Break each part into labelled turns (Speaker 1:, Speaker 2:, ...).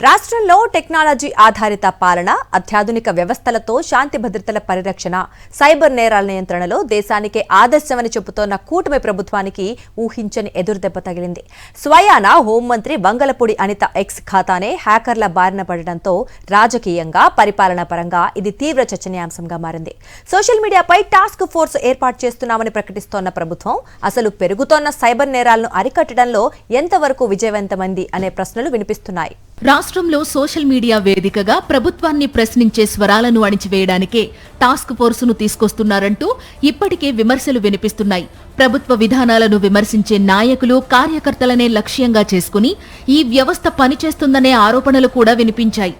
Speaker 1: రాష్ట్రంలో టెక్నాలజీ ఆధారిత పాలన, అత్యాధునిక వ్యవస్థలతో శాంతి భద్రతల పరిరక్షణ, సైబర్ నేరాల నియంత్రణలో దేశానికే ఆదర్శమని చెబుతోన్న కూటమి ప్రభుత్వానికి ఊహించని ఎదురుదెబ్బ తగిలింది. స్వయాన హోంమంత్రి వంగలపూడి అనిత ఎక్స్ ఖాతానే హ్యాకర్ల బారిన పడడంతో రాజకీయంగా, పరిపాలనా పరంగా ఇది తీవ్ర చర్చనీయాంశంగా మారింది. సోషల్ మీడియాపై టాస్క్ ఫోర్స్ ఏర్పాటు చేస్తున్నామని ప్రకటిస్తోన్న ప్రభుత్వం అసలు పెరుగుతోన్న సైబర్ నేరాలను అరికట్టడంలో ఎంతవరకు విజయవంతమైంది అనే ప్రశ్నలు వినిపిస్తున్నాయి.
Speaker 2: రాష్ట్రంలో సోషల్ మీడియా వేదికగా ప్రభుత్వాన్ని ప్రశ్నించే స్వరాలను అణిచివేయడానికే టాస్క్ ఫోర్సును తీసుకొస్తున్నారంటూ ఇప్పటికే విమర్శలు వినిపిస్తున్నాయి. ప్రభుత్వ విధానాలను విమర్శించే నాయకులు, కార్యకర్తలనే లక్ష్యంగా చేసుకుని ఈ వ్యవస్థ పనిచేస్తుందనే ఆరోపణలు కూడా వినిపించాయి.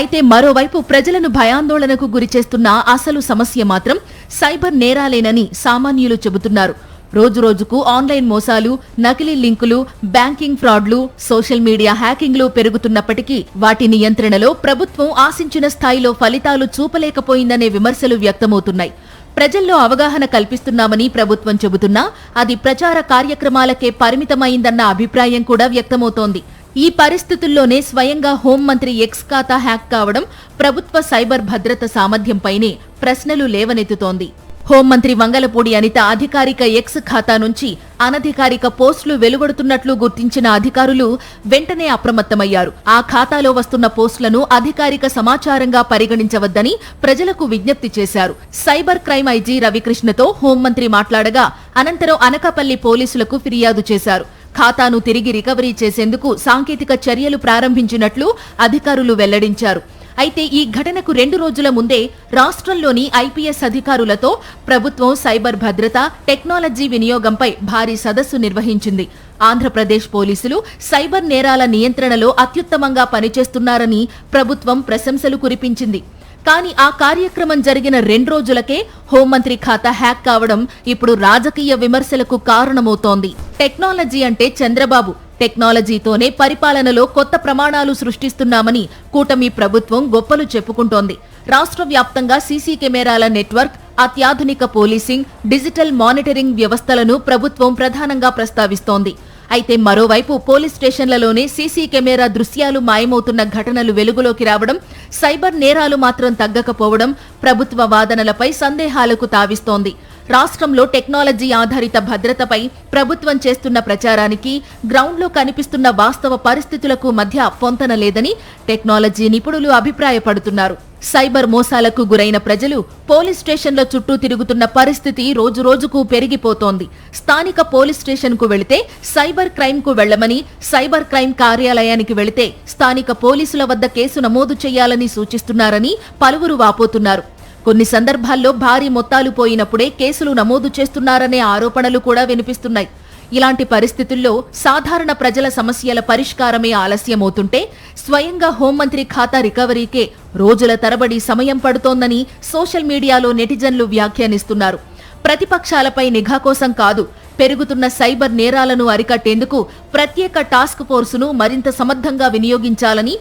Speaker 2: అయితే మరోవైపు ప్రజలను భయాందోళనకు గురిచేస్తున్న అసలు సమస్య మాత్రం సైబర్ నేరాలేనని సామాన్యులు చెబుతున్నారు. రోజురోజుకు ఆన్లైన్ మోసాలు, నకిలీ లింకులు, బ్యాంకింగ్ ఫ్రాడ్లు, సోషల్ మీడియా హ్యాకింగ్లు పెరుగుతున్నప్పటికీ వాటి నియంత్రణలో ప్రభుత్వం ఆశించిన స్థాయిలో ఫలితాలు చూపలేకపోయిందనే విమర్శలు వ్యక్తమవుతున్నాయి. ప్రజల్లో అవగాహన కల్పిస్తున్నామని ప్రభుత్వం చెబుతున్నా అది ప్రచార కార్యక్రమాలకే పరిమితమైందన్న అభిప్రాయం కూడా వ్యక్తమవుతోంది. ఈ పరిస్థితుల్లోనే స్వయంగా హోంమంత్రి ఎక్స్ ఖాతా హ్యాక్ కావడం ప్రభుత్వ సైబర్ భద్రత సామర్థ్యంపైనే ప్రశ్నలు లేవనెత్తుతోంది. హోంమంత్రి వంగలపూడి అనిత అధికారిక ఎక్స్ ఖాతా నుంచి అనధికారిక పోస్టులు వెలువడుతున్నట్లు గుర్తించిన అధికారులు వెంటనే అప్రమత్తమయ్యారు. ఆ ఖాతాలో వస్తున్న పోస్టులను అధికారిక సమాచారంగా పరిగణించవద్దని ప్రజలకు విజ్ఞప్తి చేశారు. సైబర్ క్రైమ్ ఐజీ రవికృష్ణతో హోంమంత్రి మాట్లాడగా అనంతరం అనకాపల్లి పోలీసులకు ఫిర్యాదు చేశారు. ఖాతాను తిరిగి రికవరీ చేసేందుకు సాంకేతిక చర్యలు ప్రారంభించినట్లు అధికారులు వెల్లడించారు. అయితే ఈ ఘటనకు 2 రోజుల ముందే రాష్ట్రంలోని ఐపీఎస్ అధికారులతో ప్రభుత్వం సైబర్ భద్రత, టెక్నాలజీ వినియోగంపై భారీ సదస్సు నిర్వహించింది. ఆంధ్రప్రదేశ్ పోలీసులు సైబర్ నేరాల నియంత్రణలో అత్యుత్తమంగా పనిచేస్తున్నారని ప్రభుత్వం ప్రశంసలు కురిపించింది. కానీ ఆ కార్యక్రమం జరిగిన 2 రోజులకే హోంమంత్రి ఖాతా హ్యాక్ కావడం ఇప్పుడు రాజకీయ విమర్శలకు కారణమవుతోంది. టెక్నాలజీ అంటే చంద్రబాబు, టెక్నాలజీతోనే పరిపాలనలో కొత్త ప్రమాణాలు సృష్టిస్తున్నామని కూటమి ప్రభుత్వం గొప్పలు చెప్పుకుంటోంది. రాష్ట్ర వ్యాప్తంగా సీసీ కెమెరాల నెట్వర్క్, అత్యాధునిక పోలీసింగ్, డిజిటల్ మానిటరింగ్ వ్యవస్థలను ప్రభుత్వం ప్రధానంగా ప్రస్తావిస్తోంది. అయితే మరోవైపు పోలీస్ స్టేషన్లలోనే సీసీ కెమెరా దృశ్యాలు మాయమవుతున్న ఘటనలు వెలుగులోకి రావడం, సైబర్ నేరాలు మాత్రం తగ్గకపోవడం ప్రభుత్వ వాదనలపై సందేహాలకు తావిస్తోంది. రాష్ట్రంలో టెక్నాలజీ ఆధారిత భద్రతపై ప్రభుత్వం చేస్తున్న ప్రచారానికి, గ్రౌండ్లో కనిపిస్తున్న వాస్తవ పరిస్థితులకు మధ్య పొంతన లేదని టెక్నాలజీ నిపుణులు అభిప్రాయపడుతున్నారు. సైబర్ మోసాలకు గురైన ప్రజలు పోలీస్ స్టేషన్ల చుట్టూ తిరుగుతున్న పరిస్థితి రోజురోజుకు పెరిగిపోతోంది. స్థానిక పోలీస్ స్టేషన్కు వెళితే సైబర్ క్రైమ్కు వెళ్లమని, సైబర్ క్రైమ్ కార్యాలయానికి వెళితే స్థానిక పోలీసుల వద్ద కేసు నమోదు చేయాలని సూచిస్తున్నారని పలువురు వాపోతున్నారు. కొన్ని సందర్భాల్లో భారీ మొత్తాలు పోయినప్పుడే కేసులు నమోదు చేస్తున్నారనే ఆరోపణలు కూడా వినిపిస్తున్నాయి. ఇలాంటి పరిస్థితుల్లో సాధారణ ప్రజల సమస్యల పరిష్కారమే ఆలస్యమవుతుంటే స్వయంగా హోంమంత్రి ఖాతా రికవరీకే రోజుల తరబడి సమయం పడుతోందని సోషల్ మీడియాలో నెటిజన్లు వ్యాఖ్యానిస్తున్నారు. ప్రతిపక్షాలపై నిఘా కోసం కాదు, పెరుగుతున్న సైబర్ నేరాలను అరికట్టేందుకు ప్రత్యేక టాస్క్ ఫోర్సును మరింత సమర్థంగా వినియోగించాలని,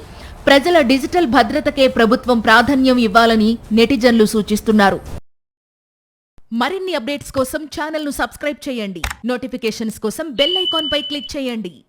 Speaker 2: ప్రజల డిజిటల్ భద్రతకే ప్రభుత్వం ప్రాధాన్యం ఇవ్వాలని నెటిజన్లు సూచిస్తున్నారు. మరిన్ని అప్డేట్స్ కోసం ఛానల్ను సబ్స్క్రైబ్ చేయండి. నోటిఫికేషన్స్ కోసం బెల్ ఐకాన్ పై క్లిక్ చేయండి.